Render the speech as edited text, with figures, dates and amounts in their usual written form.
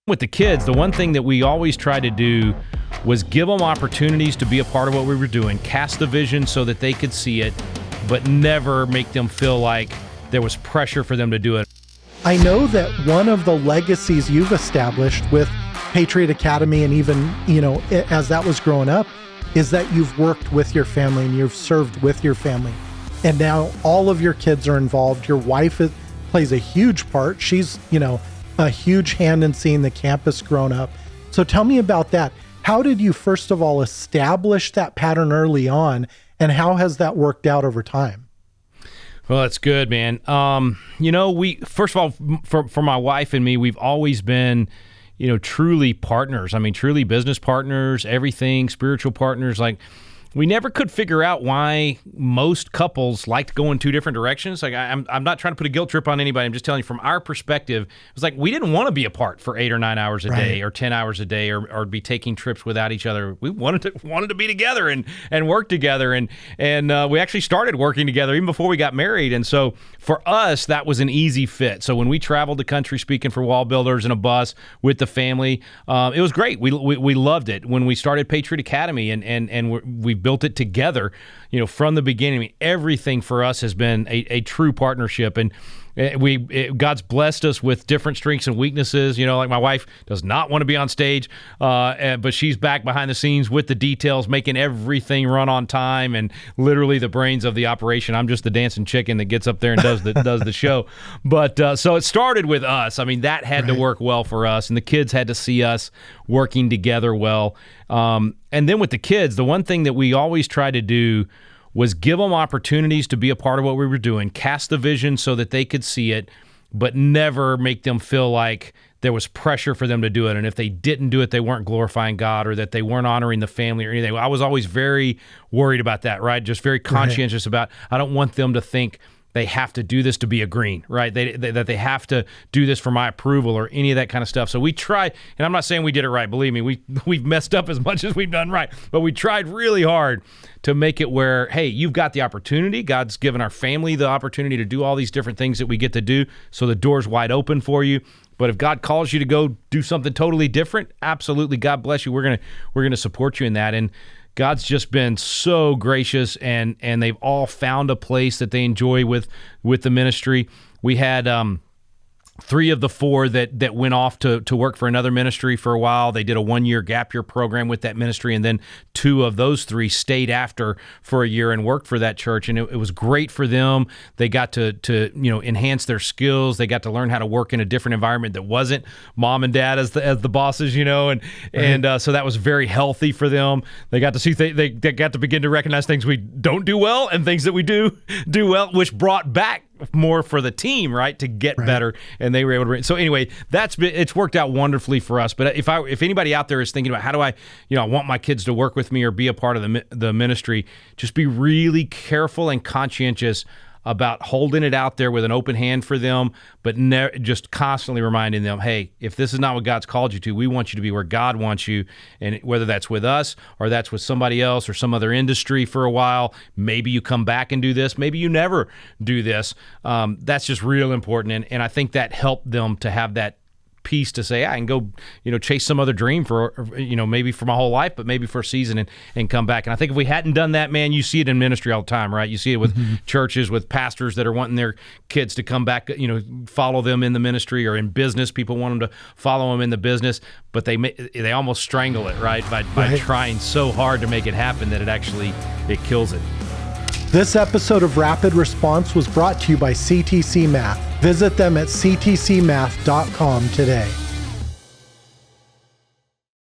With the kids, the one thing that we always tried to do was give them opportunities to be a part of what we were doing, cast the vision so that they could see it, but never make them feel like there was pressure for them to do it. I know that one of the legacies you've established with Patriot Academy, and even, as that was growing up, is that you've worked with your family and you've served with your family. And now all of your kids are involved. Your wife plays a huge part. She's, a huge hand in seeing the campus grown up. So tell me about that. How did you, first of all, establish that pattern early on, and how has that worked out over time? Well, that's good, man. We, first of all, for my wife and me, we've always been, truly partners. I mean, truly business partners, everything, spiritual partners. Like, we never could figure out why most couples like to go in two different directions. Like, I'm not trying to put a guilt trip on anybody. I'm just telling you from our perspective, it was like we didn't want to be apart for 8 or 9 hours a day or 10 hours a day or be taking trips without each other. We wanted to be together and work together. And we actually started working together even before we got married. And so for us, that was an easy fit. So when we traveled the country speaking for wall builders in a bus with the family, it was great. We loved it. When we started Patriot Academy and we built it together, from the beginning. I mean, everything for us has been a true partnership, and God's blessed us with different strengths and weaknesses. Like my wife does not want to be on stage, but she's back behind the scenes with the details, making everything run on time, and literally the brains of the operation. I'm just the dancing chicken that gets up there and does the show. But so it started with us. I mean, that had to work well for us, and the kids had to see us working together well. And then with the kids, the one thing that we always tried to do was give them opportunities to be a part of what we were doing, cast the vision so that they could see it, but never make them feel like there was pressure for them to do it. And if they didn't do it, they weren't glorifying God, or that they weren't honoring the family or anything. I was always very worried about that, right? Just very conscientious about, I don't want them to think they have to do this to be a green, right? That they have to do this for my approval or any of that kind of stuff. So we tried, and I'm not saying we did it right. Believe me, we've messed up as much as we've done right. But we tried really hard to make it where, hey, you've got the opportunity. God's given our family the opportunity to do all these different things that we get to do. So the door's wide open for you. But if God calls you to go do something totally different, absolutely, God bless you. We're gonna support you in that. And God's just been so gracious, and they've all found a place that they enjoy with the ministry. We had 3 of the 4 that went off to work for another ministry for a while. They did a 1-year gap year program with that ministry, and then 2 of those 3 stayed after for a year and worked for that church, and it was great for them. They got to enhance their skills. They got to learn how to work in a different environment that wasn't mom and dad as the bosses, and so that was very healthy for them. They got to see they got to begin to recognize things we don't do well and things that we do well, which brought back more for the team, right, to get better, and they were able to. So anyway, it's worked out wonderfully for us. But if anybody out there is thinking about how do I want my kids to work with me or be a part of the ministry, just be really careful and conscientious about holding it out there with an open hand for them, but just constantly reminding them, hey, if this is not what God's called you to, we want you to be where God wants you, and whether that's with us or that's with somebody else or some other industry for a while, maybe you come back and do this, maybe you never do this. That's just real important, and I think that helped them to have that peace to say, I can go, chase some other dream for, maybe for my whole life, but maybe for a season and come back. And I think if we hadn't done that, man, you see it in ministry all the time, right? You see it with churches, with pastors that are wanting their kids to come back, follow them in the ministry, or in business. People want them to follow them in the business, but they almost strangle it, right? By trying so hard to make it happen that it kills it. This episode of Rapid Response was brought to you by CTC Math. Visit them at ctcmath.com today.